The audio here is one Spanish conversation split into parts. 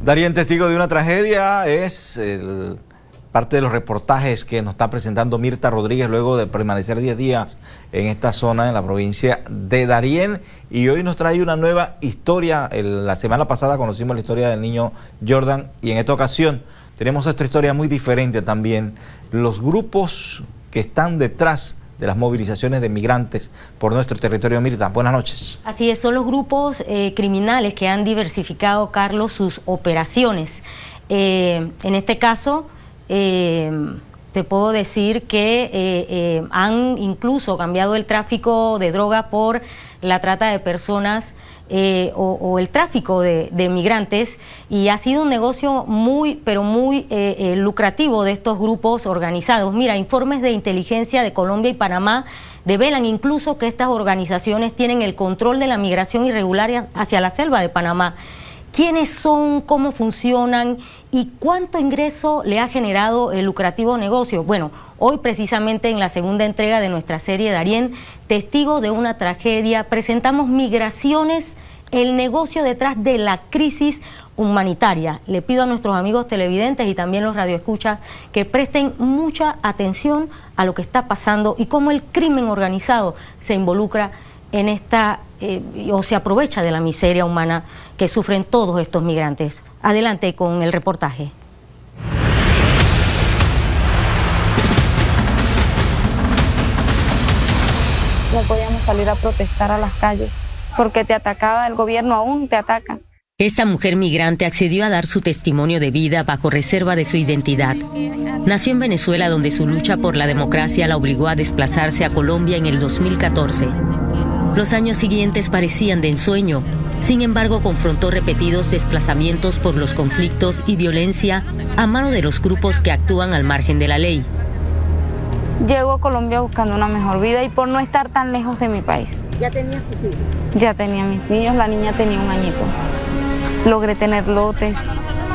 Darien, testigo de una tragedia, parte de los reportajes que nos está presentando Mirta Rodríguez luego de permanecer 10 días en esta zona, en la provincia de Darién, y hoy nos trae una nueva historia. La semana pasada conocimos la historia del niño Jordan y en esta ocasión tenemos otra historia muy diferente también. Los grupos que están detrás de las movilizaciones de migrantes por nuestro territorio. Mirta, buenas noches. Así es, son los grupos criminales que han diversificado, Carlos, sus operaciones. En este caso, te puedo decir que han incluso cambiado el tráfico de droga por la trata de personas o el tráfico de migrantes, y ha sido un negocio muy lucrativo de estos grupos organizados. Mira, informes de inteligencia de Colombia y Panamá develan incluso que estas organizaciones tienen el control de la migración irregular hacia la selva de Panamá. ¿Quiénes son? ¿Cómo funcionan? ¿Y cuánto ingreso le ha generado el lucrativo negocio? Bueno, hoy precisamente en la segunda entrega de nuestra serie Darién, testigo de una tragedia, presentamos migraciones, el negocio detrás de la crisis humanitaria. Le pido a nuestros amigos televidentes y también los radioescuchas que presten mucha atención a lo que está pasando y cómo el crimen organizado se involucra en esta o se aprovecha de la miseria humana que sufren todos estos migrantes. Adelante con el reportaje. No podíamos salir a protestar a las calles porque te atacaba el gobierno, aún te ataca. Esta mujer migrante accedió a dar su testimonio de vida bajo reserva de su identidad. Nació en Venezuela, donde su lucha por la democracia la obligó a desplazarse a Colombia en el 2014. Los años siguientes parecían de ensueño. Sin embargo, confrontó repetidos desplazamientos por los conflictos y violencia a mano de los grupos que actúan al margen de la ley. Llego a Colombia buscando una mejor vida y por no estar tan lejos de mi país. ¿Ya tenías tus hijos? Ya tenía mis niños, la niña tenía 1 añito. Logré tener lotes,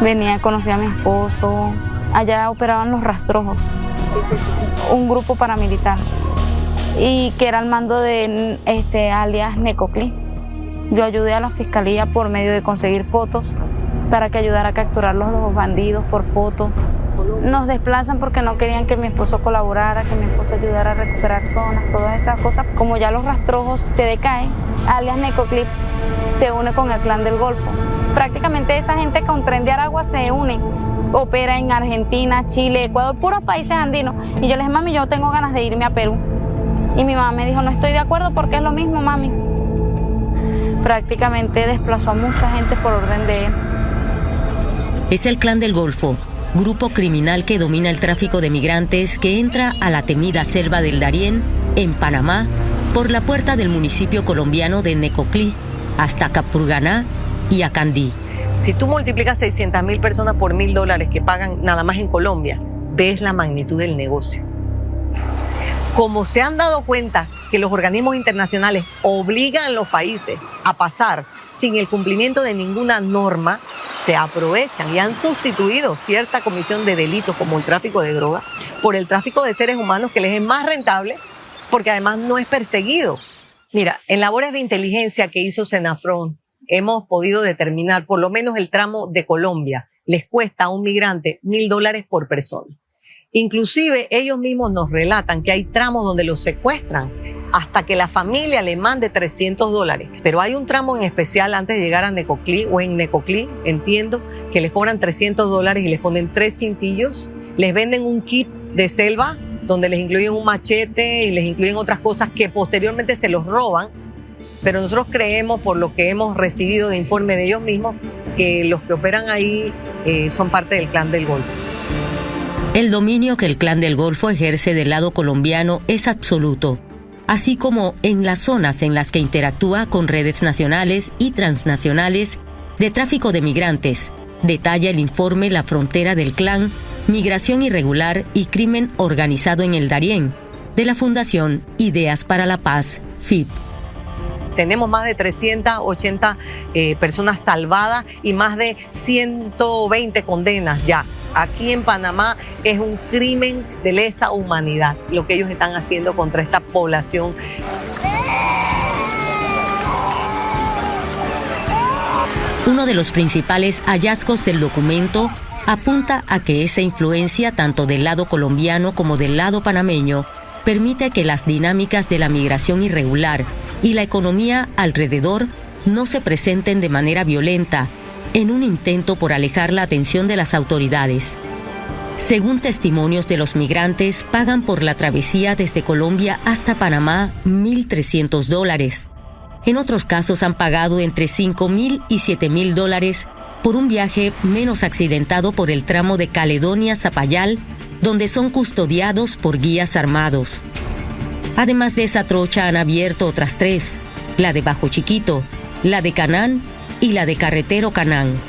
venía a conocer a mi esposo. Allá operaban los rastrojos, ¿Qué es eso? un grupo paramilitar, y que era al mando de alias Necoclí. Yo ayudé a la fiscalía por medio de conseguir fotos para que ayudara a capturar los bandidos por foto. Nos desplazan porque no querían que mi esposo colaborara, que mi esposo ayudara a recuperar zonas, todas esas cosas. Como ya los rastrojos se decaen, alias Necoclí se une con el Clan del Golfo. Prácticamente esa gente con Tren de Aragua se une. Opera en Argentina, Chile, Ecuador, puros países andinos. Y yo le dije, mami, yo tengo ganas de irme a Perú. Y mi mamá me dijo, no estoy de acuerdo porque es lo mismo, mami. Prácticamente desplazó a mucha gente por orden de él. Es el Clan del Golfo, grupo criminal que domina el tráfico de migrantes que entra a la temida selva del Darién, en Panamá, por la puerta del municipio colombiano de Necoclí, hasta Capurganá y Acandí. Si tú multiplicas 600.000 personas por $1.000 que pagan nada más en Colombia, ves la magnitud del negocio. Como se han dado cuenta que los organismos internacionales obligan a los países a pasar sin el cumplimiento de ninguna norma, se aprovechan y han sustituido cierta comisión de delitos como el tráfico de droga por el tráfico de seres humanos, que les es más rentable porque además no es perseguido. Mira, en labores de inteligencia que hizo Senafron, hemos podido determinar por lo menos el tramo de Colombia les cuesta a un migrante $1.000 por persona. Inclusive ellos mismos nos relatan que hay tramos donde los secuestran hasta que la familia le mande $300. Pero hay un tramo en especial antes de llegar a Necoclí, o en Necoclí, entiendo, que les cobran $300 y les ponen 3 cintillos. Les venden un kit de selva donde les incluyen un machete y les incluyen otras cosas que posteriormente se los roban. Pero nosotros creemos, por lo que hemos recibido de informe de ellos mismos, que los que operan ahí son parte del Clan del Golfo. El dominio que el Clan del Golfo ejerce del lado colombiano es absoluto, así como en las zonas en las que interactúa con redes nacionales y transnacionales de tráfico de migrantes. Detalla el informe La frontera del clan, migración irregular y crimen organizado en el Darién, de la Fundación Ideas para la Paz, FIP. Tenemos más de 380 personas salvadas y más de 120 condenas ya. Aquí en Panamá es un crimen de lesa humanidad lo que ellos están haciendo contra esta población. Uno de los principales hallazgos del documento apunta a que esa influencia, tanto del lado colombiano como del lado panameño, permite que las dinámicas de la migración irregular y la economía alrededor no se presenten de manera violenta, en un intento por alejar la atención de las autoridades. Según testimonios de los migrantes, pagan por la travesía desde Colombia hasta Panamá $1.300. En otros casos han pagado entre $5.000 y $7.000 por un viaje menos accidentado por el tramo de Caledonia-Zapayal, donde son custodiados por guías armados. Además de esa trocha han abierto otras 3, la de Bajo Chiquito, la de Canán y la de Carretero Canán.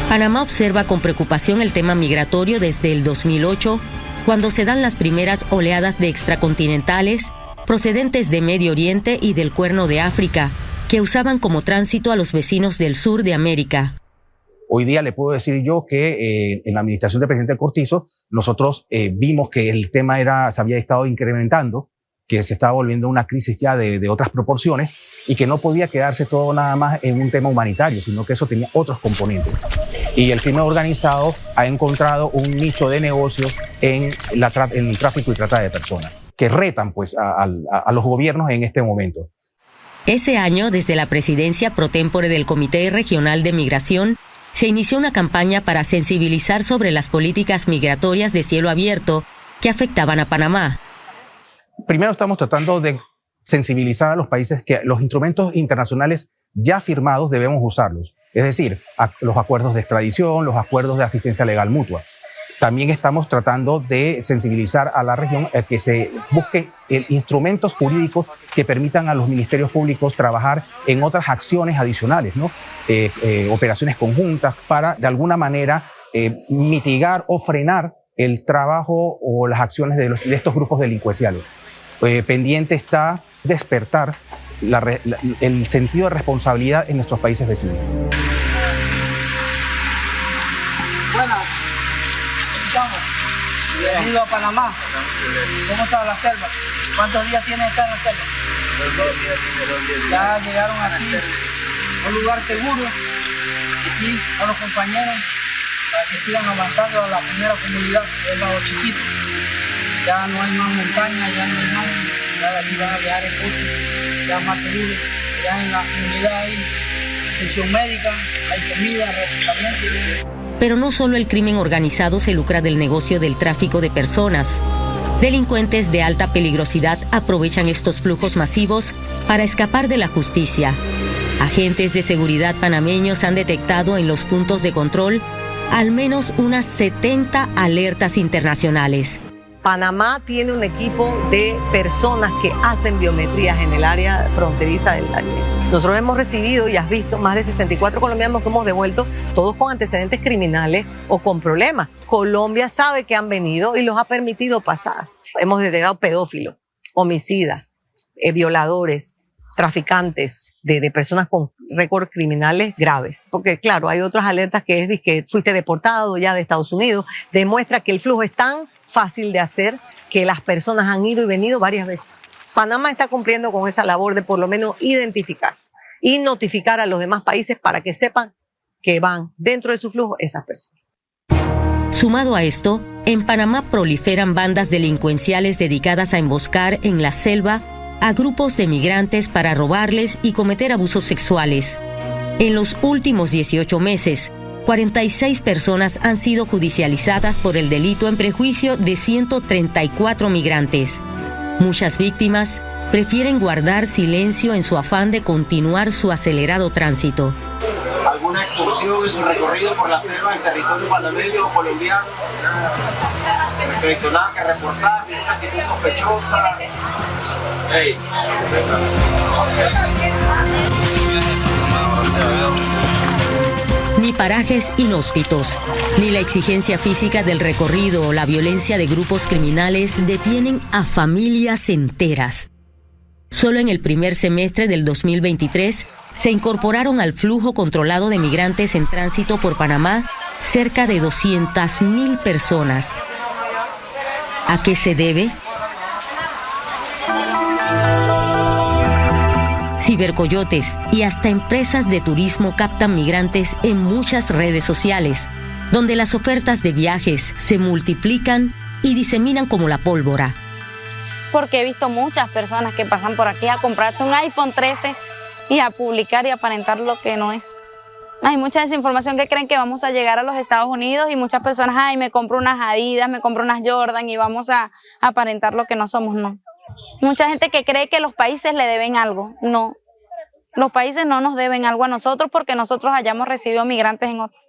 Panamá observa con preocupación el tema migratorio desde el 2008, cuando se dan las primeras oleadas de extracontinentales procedentes de Medio Oriente y del Cuerno de África, que usaban como tránsito a los vecinos del sur de América. Hoy día le puedo decir yo que en la administración del presidente Cortizo nosotros vimos que el tema se había estado incrementando, que se estaba volviendo una crisis ya de otras proporciones y que no podía quedarse todo nada más en un tema humanitario, sino que eso tenía otros componentes. Y el crimen organizado ha encontrado un nicho de negocio en el tráfico y trata de personas, que retan pues a los gobiernos en este momento. Ese año, desde la presidencia pro tempore del Comité Regional de Migración, se inició una campaña para sensibilizar sobre las políticas migratorias de cielo abierto que afectaban a Panamá. Primero estamos tratando de sensibilizar a los países que los instrumentos internacionales ya firmados debemos usarlos. Es decir, los acuerdos de extradición, los acuerdos de asistencia legal mutua. También estamos tratando de sensibilizar a la región a que se busquen instrumentos jurídicos que permitan a los ministerios públicos trabajar en otras acciones adicionales, ¿no? Operaciones conjuntas para, de alguna manera, mitigar o frenar el trabajo o las acciones de estos grupos delincuenciales. Pendiente está despertar el sentido de responsabilidad en nuestros países vecinos. Bienvenido a Panamá. ¿Cómo está la selva? ¿Cuántos días tiene estar en la selva? Ya llegaron aquí a un lugar seguro. Aquí a los compañeros para que sigan avanzando a la primera comunidad, que es Bajo Chiquito. Ya no hay más montaña, ya no hay nada. Ya de aquí van a llegar en bosque, ya más seguro. Ya en la comunidad hay atención médica, hay comida, reclutamiento. Pero no solo el crimen organizado se lucra del negocio del tráfico de personas. Delincuentes de alta peligrosidad aprovechan estos flujos masivos para escapar de la justicia. Agentes de seguridad panameños han detectado en los puntos de control al menos unas 70 alertas internacionales. Panamá tiene un equipo de personas que hacen biometrías en el área fronteriza del Darién. Nosotros hemos recibido, y has visto, más de 64 colombianos que hemos devuelto, todos con antecedentes criminales o con problemas. Colombia sabe que han venido y los ha permitido pasar. Hemos detectado pedófilos, homicidas, violadores, traficantes de personas con récords criminales graves. Porque claro, hay otras alertas que es que fuiste deportado ya de Estados Unidos. Demuestra que el flujo es tan fácil de hacer que las personas han ido y venido varias veces. Panamá está cumpliendo con esa labor de por lo menos identificar y notificar a los demás países para que sepan que van dentro de su flujo esas personas. Sumado a esto, en Panamá proliferan bandas delincuenciales dedicadas a emboscar en la selva a grupos de migrantes para robarles y cometer abusos sexuales. En los últimos 18 meses, 46 personas han sido judicializadas por el delito en prejuicio de 134 migrantes. Muchas víctimas prefieren guardar silencio en su afán de continuar su acelerado tránsito. ¿Alguna excursión en su recorrido por la selva en territorio panameño o colombiano? Perfecto, nada que reportar, ninguna actitud sospechosa. Hey. Ni parajes inhóspitos, ni la exigencia física del recorrido o la violencia de grupos criminales detienen a familias enteras. Solo en el primer semestre del 2023 se incorporaron al flujo controlado de migrantes en tránsito por Panamá cerca de 200.000 personas. ¿A qué se debe? cibercoyotes y hasta empresas de turismo captan migrantes en muchas redes sociales, donde las ofertas de viajes se multiplican y diseminan como la pólvora. Porque he visto muchas personas que pasan por aquí a comprarse un iPhone 13 y a publicar y aparentar lo que no es. Hay mucha desinformación que creen que vamos a llegar a los Estados Unidos y muchas personas, ay, me compro unas Adidas, me compro unas Jordan y vamos a aparentar lo que no somos, no. Mucha gente que cree que los países le deben algo, no. Los países no nos deben algo a nosotros porque nosotros hayamos recibido migrantes en otros.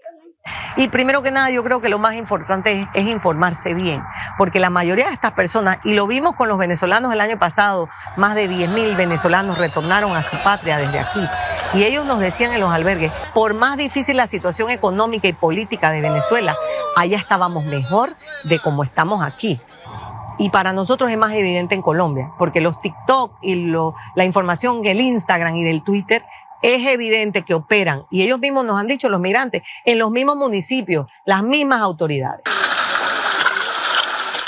Y primero que nada, yo creo que lo más importante es informarse bien, porque la mayoría de estas personas, y lo vimos con los venezolanos el año pasado, más de 10.000 venezolanos retornaron a su patria desde aquí. Y ellos nos decían en los albergues, por más difícil la situación económica y política de Venezuela, allá estábamos mejor de como estamos aquí. Y para nosotros es más evidente en Colombia, porque los TikTok y la información del Instagram y del Twitter es evidente que operan, y ellos mismos nos han dicho, los migrantes, en los mismos municipios, las mismas autoridades.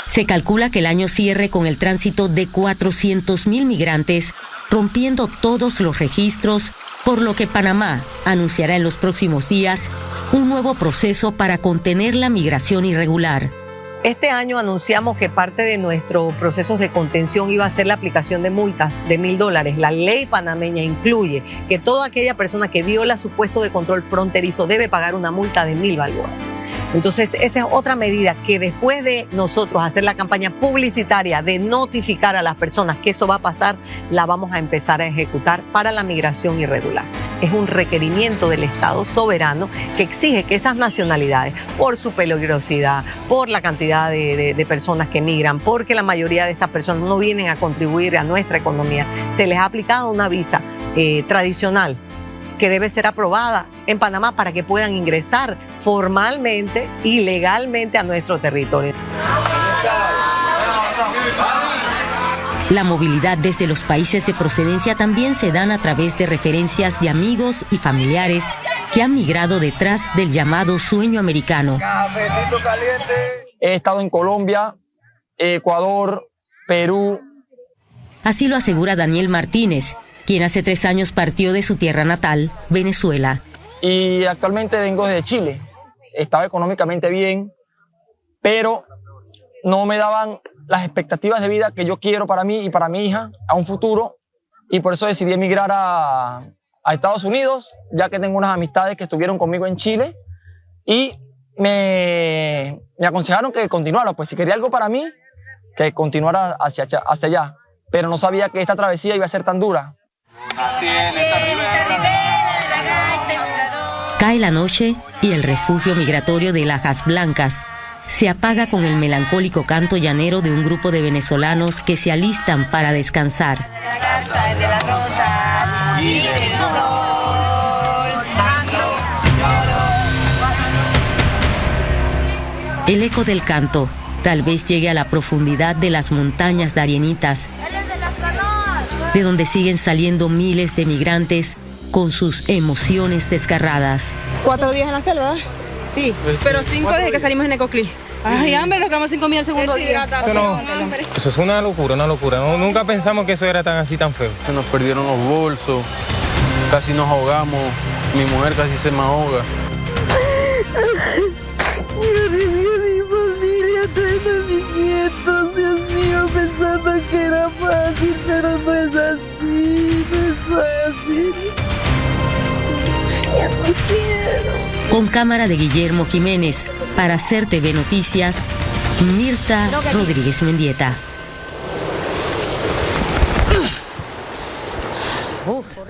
Se calcula que el año cierre con el tránsito de 400.000 migrantes, rompiendo todos los registros, por lo que Panamá anunciará en los próximos días un nuevo proceso para contener la migración irregular. Este año anunciamos que parte de nuestros procesos de contención iba a ser la aplicación de multas de $1.000. La ley panameña incluye que toda aquella persona que viola su puesto de control fronterizo debe pagar una multa de 1.000 balboas. Entonces, esa es otra medida que después de nosotros hacer la campaña publicitaria de notificar a las personas que eso va a pasar, la vamos a empezar a ejecutar para la migración irregular. Es un requerimiento del Estado soberano que exige que esas nacionalidades, por su peligrosidad, por la cantidad de personas que migran, porque la mayoría de estas personas no vienen a contribuir a nuestra economía, se les ha aplicado una visa tradicional que debe ser aprobada en Panamá para que puedan ingresar formalmente y legalmente a nuestro territorio. La movilidad desde los países de procedencia también se dan a través de referencias de amigos y familiares que han migrado detrás del llamado sueño americano. He estado en Colombia, Ecuador, Perú. Así lo asegura Daniel Martínez, quien hace 3 años partió de su tierra natal, Venezuela. Y actualmente vengo de Chile. Estaba económicamente bien, pero no me daban las expectativas de vida que yo quiero para mí y para mi hija a un futuro. Y por eso decidí emigrar a Estados Unidos, ya que tengo unas amistades que estuvieron conmigo en Chile. Y me aconsejaron que continuara, pues si quería algo para mí, que continuara hacia allá. Pero no sabía que esta travesía iba a ser tan dura. Cae la noche y el refugio migratorio de Lajas Blancas se apaga con el melancólico canto llanero de un grupo de venezolanos que se alistan para descansar. El eco del canto tal vez llegue a la profundidad de las montañas Darienitas, de donde siguen saliendo miles de migrantes con sus emociones desgarradas. 4 días en la selva, sí, pero 5 desde que salimos en Necoclí. Ay, hambre, nos quedamos sin comida el segundo día. Eso es una locura, una locura. No, nunca pensamos que eso era tan así, tan feo. Se nos perdieron los bolsos, casi nos ahogamos, mi mujer casi se me ahoga. Yo recibí a mi familia, trayendo a mis nietos, Dios mío, pensando que era fácil, pero no es así, no es fácil. Ya no quiero. Con cámara de Guillermo Jiménez, para Hacer TV Noticias, Mirta Rodríguez Mendieta.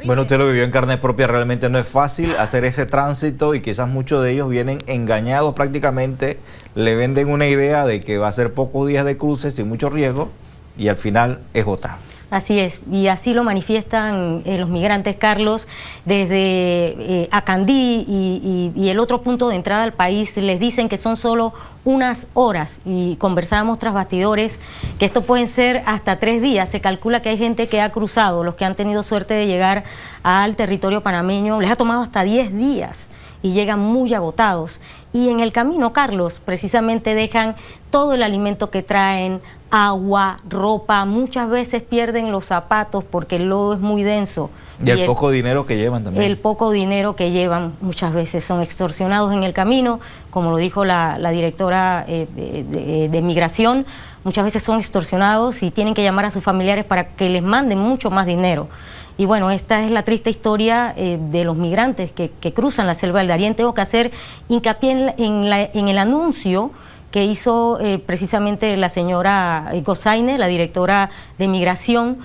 Bueno, usted lo vivió en carne propia, realmente no es fácil hacer ese tránsito y quizás muchos de ellos vienen engañados prácticamente, le venden una idea de que va a ser pocos días de cruce sin mucho riesgo y al final es otra. Así es, y así lo manifiestan los migrantes, Carlos, desde Acandí y el otro punto de entrada al país. Les dicen que son solo unas horas y conversábamos tras bastidores que esto pueden ser hasta 3 días. Se calcula que hay gente que ha cruzado, los que han tenido suerte de llegar al territorio panameño, les ha tomado hasta 10 días y llegan muy agotados. Y en el camino, Carlos, precisamente dejan todo el alimento que traen, agua, ropa, muchas veces pierden los zapatos porque el lodo es muy denso. Y el poco dinero que llevan también. El poco dinero que llevan muchas veces son extorsionados en el camino, como lo dijo la directora de Migración, muchas veces son extorsionados y tienen que llamar a sus familiares para que les manden mucho más dinero. Y bueno, esta es la triste historia de los migrantes que cruzan la selva del Darién. Tengo que hacer hincapié en el anuncio que hizo precisamente la señora Gozaine, la directora de Migración,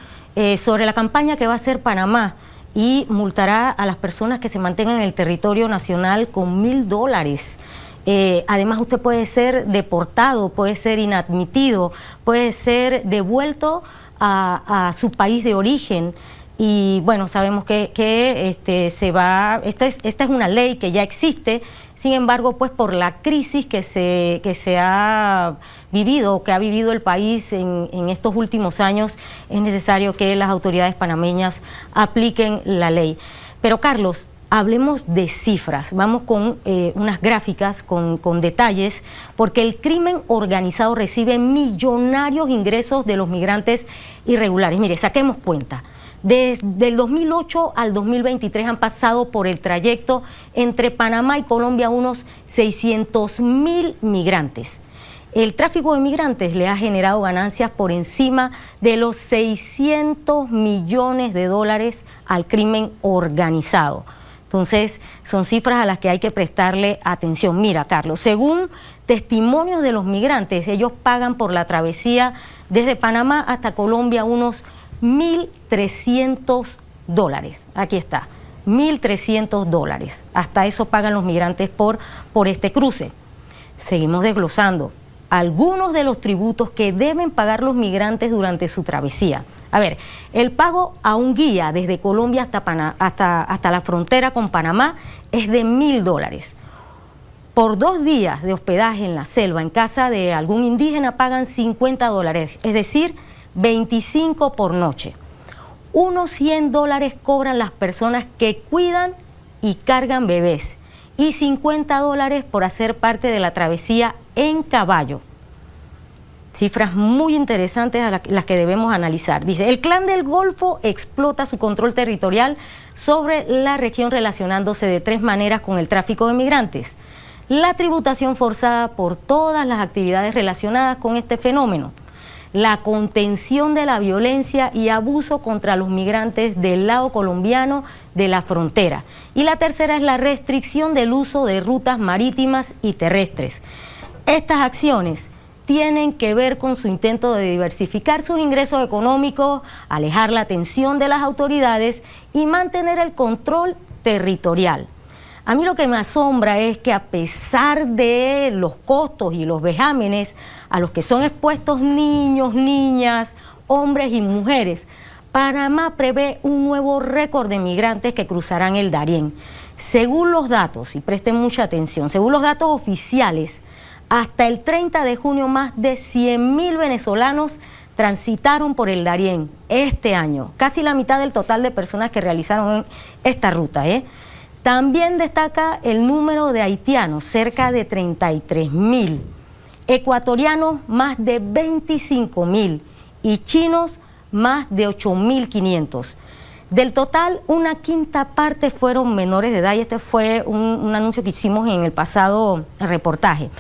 sobre la campaña que va a hacer Panamá y multará a las personas que se mantengan en el territorio nacional con $1,000. Además, usted puede ser deportado, puede ser inadmitido, puede ser devuelto a su país de origen. Y bueno, sabemos que esta es una ley que ya existe. Sin embargo, pues por la crisis que se ha vivido, que ha vivido el país en estos últimos años, es necesario que las autoridades panameñas apliquen la ley. Pero Carlos, hablemos de cifras. Vamos con unas gráficas, con detalles, porque el crimen organizado recibe millonarios ingresos de los migrantes irregulares. Mire, saquemos cuenta. Desde el 2008 al 2023 han pasado por el trayecto entre Panamá y Colombia unos 600.000 migrantes. El tráfico de migrantes le ha generado ganancias por encima de los $600 millones al crimen organizado. Entonces, son cifras a las que hay que prestarle atención. Mira, Carlos, según testimonios de los migrantes, ellos pagan por la travesía desde Panamá hasta Colombia unos $1.300. Aquí está, $1.300. Hasta eso pagan los migrantes por este cruce. Seguimos desglosando algunos de los tributos que deben pagar los migrantes durante su travesía. A ver, el pago a un guía desde Colombia hasta la frontera con Panamá es de $1.000. Por 2 días de hospedaje en la selva, en casa de algún indígena, pagan $50, es decir, 25 por noche. Unos $100 cobran las personas que cuidan y cargan bebés y $50 por hacer parte de la travesía en caballo. Cifras muy interesantes a las que debemos analizar. Dice, el Clan del Golfo explota su control territorial sobre la región relacionándose de 3 maneras con el tráfico de migrantes. La tributación forzada por todas las actividades relacionadas con este fenómeno. La contención de la violencia y abuso contra los migrantes del lado colombiano de la frontera. Y la tercera es la restricción del uso de rutas marítimas y terrestres. Estas acciones tienen que ver con su intento de diversificar sus ingresos económicos, alejar la atención de las autoridades y mantener el control territorial. A mí lo que me asombra es que a pesar de los costos y los vejámenes a los que son expuestos niños, niñas, hombres y mujeres, Panamá prevé un nuevo récord de migrantes que cruzarán el Darién. Según los datos, y presten mucha atención, según los datos oficiales, hasta el 30 de junio más de 100.000 venezolanos transitaron por el Darién este año, casi la mitad del total de personas que realizaron esta ruta, También destaca el número de haitianos, cerca de 33.000, ecuatorianos más de 25.000 y chinos más de 8.500. Del total, una quinta parte fueron menores de edad y este fue un anuncio que hicimos en el pasado reportaje.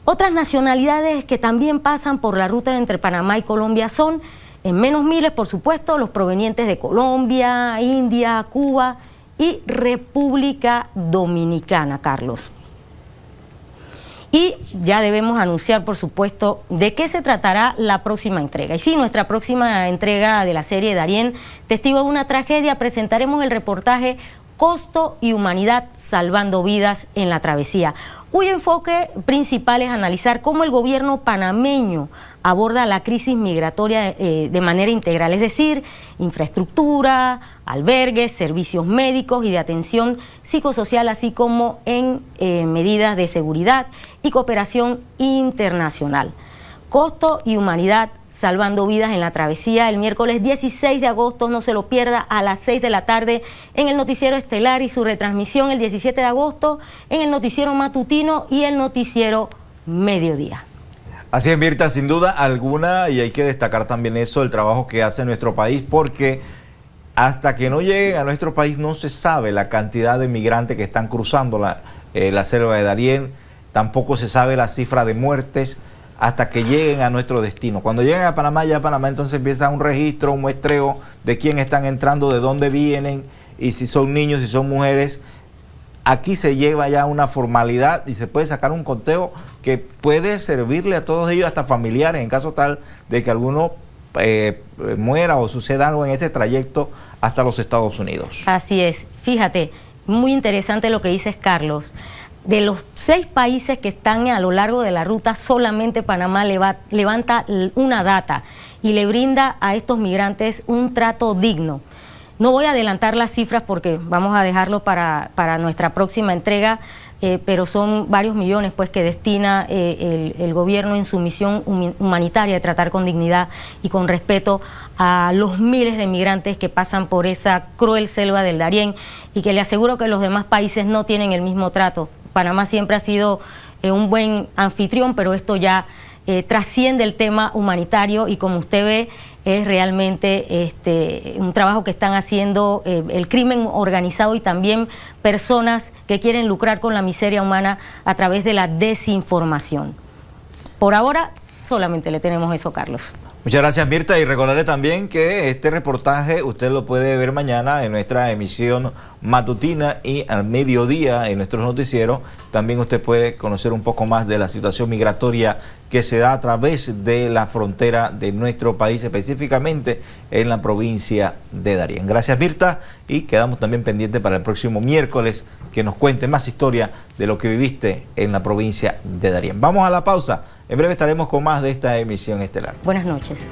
Otras nacionalidades que también pasan por la ruta entre Panamá y Colombia son, en menos miles por supuesto, los provenientes de Colombia, India, Cuba y República Dominicana, Carlos. Y ya debemos anunciar, por supuesto, de qué se tratará la próxima entrega. Y sí, nuestra próxima entrega de la serie Darién, Testigo de una tragedia, presentaremos el reportaje Costo y Humanidad salvando vidas en la travesía, cuyo enfoque principal es analizar cómo el gobierno panameño aborda la crisis migratoria de manera integral, es decir, infraestructura, albergues, servicios médicos y de atención psicosocial, así como en medidas de seguridad y cooperación internacional. Costo y Humanidad salvando vidas en la travesía, el miércoles 16 de agosto, no se lo pierda, a las 6 de la tarde en el Noticiero Estelar y su retransmisión el 17 de agosto en el Noticiero Matutino y el Noticiero Mediodía. Así es, Mirta, sin duda alguna, y hay que destacar también eso, el trabajo que hace nuestro país, porque hasta que no lleguen a nuestro país no se sabe la cantidad de migrantes que están cruzando la selva de Darién, tampoco se sabe la cifra de muertes hasta que lleguen a nuestro destino. Cuando lleguen a Panamá, ya Panamá entonces empieza un registro, un muestreo de quién están entrando, de dónde vienen, y si son niños, si son mujeres. Aquí se lleva ya una formalidad y se puede sacar un conteo que puede servirle a todos ellos, hasta familiares, en caso tal de que alguno muera o suceda algo en ese trayecto hasta los Estados Unidos. Así es. Fíjate, muy interesante lo que dices, Carlos. De los 6 países que están a lo largo de la ruta, solamente Panamá levanta una data y le brinda a estos migrantes un trato digno. No voy a adelantar las cifras porque vamos a dejarlo para nuestra próxima entrega, pero son varios millones pues que destina el gobierno en su misión humanitaria de tratar con dignidad y con respeto a los miles de migrantes que pasan por esa cruel selva del Darién, y que le aseguro que los demás países no tienen el mismo trato. Panamá siempre ha sido un buen anfitrión, pero esto ya trasciende el tema humanitario, y como usted ve, es realmente un trabajo que están haciendo el crimen organizado y también personas que quieren lucrar con la miseria humana a través de la desinformación. Por ahora solamente le tenemos eso, Carlos. Muchas gracias, Mirta, y recordarle también que este reportaje usted lo puede ver mañana en nuestra emisión matutina y al mediodía en nuestros noticieros. También usted puede conocer un poco más de la situación migratoria que se da a través de la frontera de nuestro país, específicamente en la provincia de Darién. Gracias, Mirta, y quedamos también pendientes para el próximo miércoles que nos cuente más historia de lo que viviste en la provincia de Darién. Vamos a la pausa. En breve estaremos con más de esta emisión estelar. Buenas noches.